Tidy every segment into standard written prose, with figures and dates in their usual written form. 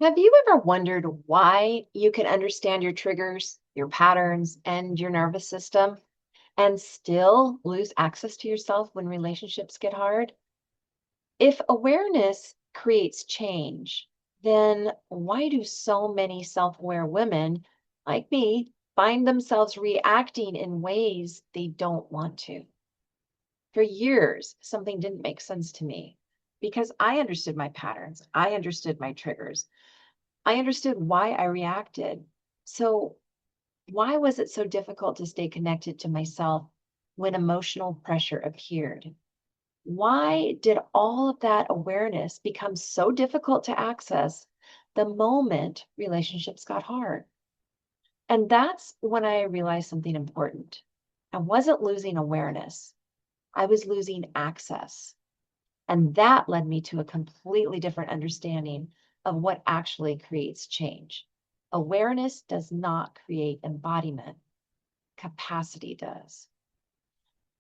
Have you ever wondered why you can understand your triggers, your patterns, and your nervous system and still lose access to yourself when relationships get hard? If awareness creates change, then why do so many self aware women like me find themselves reacting in ways they don't want to? For years, something didn't make sense to me because I understood my patterns, I understood my triggers. I understood why I reacted. So, why was it so difficult to stay connected to myself when emotional pressure appeared? Why did all of that awareness become so difficult to access the moment relationships got hard? And that's when I realized something important. I wasn't losing awareness, I was losing access. And that led me to a completely different understanding of what actually creates change. Awareness does not create embodiment, capacity does.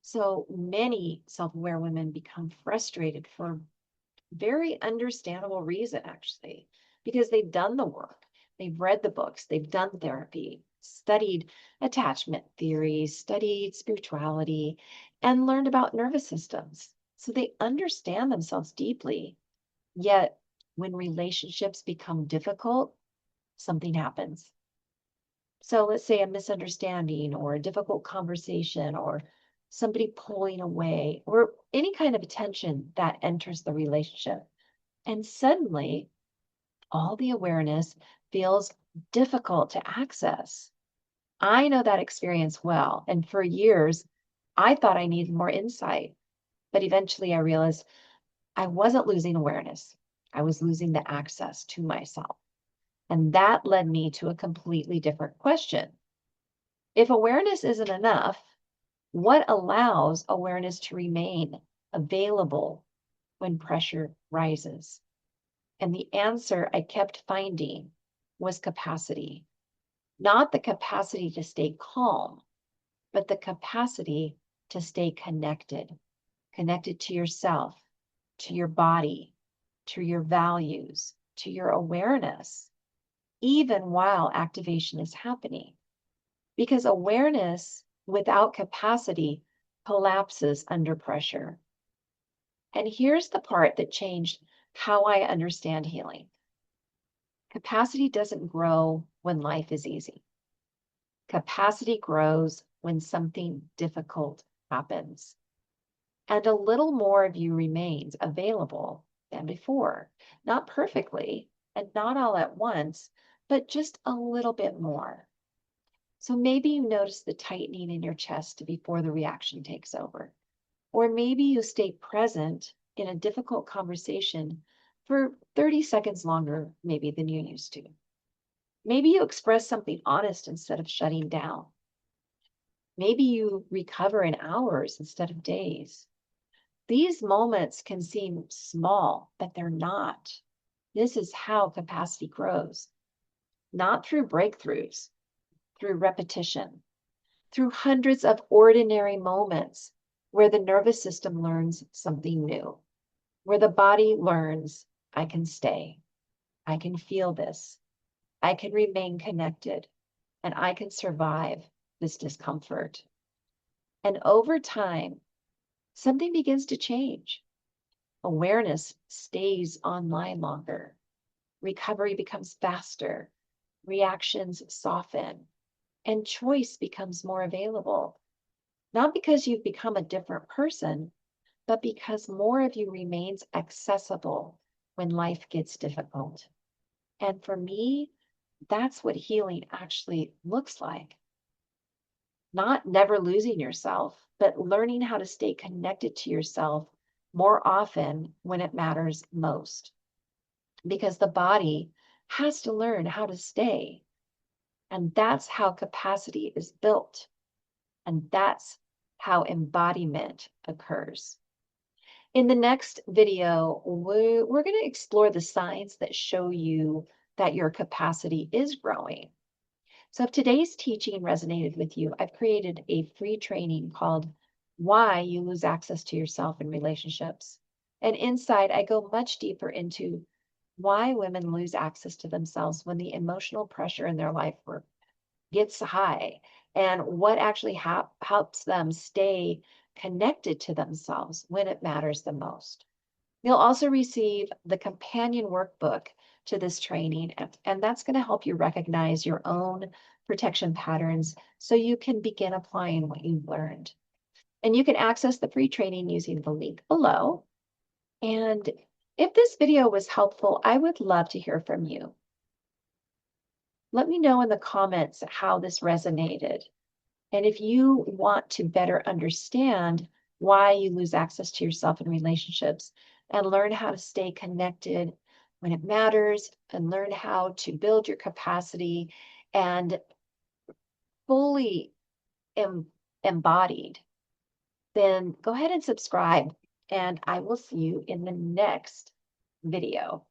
So many self aware women become frustrated for very understandable reason, actually, because they've done the work, they've read the books, they've done therapy, studied attachment theories, studied spirituality, and learned about nervous systems. So they understand themselves deeply. Yet, when relationships become difficult, something happens. So let's say a misunderstanding or a difficult conversation or somebody pulling away or any kind of tension that enters the relationship. And suddenly, all the awareness feels difficult to access. I know that experience well. And for years, I thought I needed more insight. But eventually, I realized I wasn't losing awareness, I was losing the access to myself. And that led me to a completely different question. If awareness isn't enough, what allows awareness to remain available when pressure rises? And the answer I kept finding was capacity, not the capacity to stay calm, but the capacity to stay connected, connected to yourself, to your body, to your values, to your awareness, even while activation is happening. Because awareness without capacity collapses under pressure. And here's the part that changed how I understand healing. Capacity doesn't grow when life is easy. Capacity grows when something difficult happens. And a little more of you remains available than before. Not perfectly and not all at once, but just a little bit more. So maybe you notice the tightening in your chest before the reaction takes over. Or maybe you stay present in a difficult conversation for 30 seconds longer, maybe than you used to. Maybe you express something honest instead of shutting down. Maybe you recover in hours instead of days. These moments can seem small, but they're not. This is how capacity grows, not through breakthroughs, through repetition, through hundreds of ordinary moments where the nervous system learns something new, where the body learns, I can stay, I can feel this, I can remain connected, and I can survive this discomfort. And over time, something begins to change. Awareness stays online longer. Recovery becomes faster. Reactions soften. And choice becomes more available. Not because you've become a different person, but because more of you remains accessible when life gets difficult. And for me, that's what healing actually looks like. Not never losing yourself, but learning how to stay connected to yourself more often when it matters most. Because the body has to learn how to stay. And that's how capacity is built. And that's how embodiment occurs. In the next video, we're going to explore the signs that show you that your capacity is growing. So if today's teaching resonated with you, I've created a free training called Why You Lose Access to Yourself in Relationships. And inside, I go much deeper into why women lose access to themselves when the emotional pressure in their life gets high, and what actually helps them stay connected to themselves when it matters the most. You'll also receive the companion workbook to this training, and that's going to help you recognize your own protection patterns so you can begin applying what you've learned. And you can access the free training using the link below. And if this video was helpful, I would love to hear from you. Let me know in the comments how this resonated. And if you want to better understand why you lose access to yourself in relationships and learn how to stay connected when it matters and learn how to build your capacity and fully embodied, then go ahead and subscribe, and I will see you in the next video.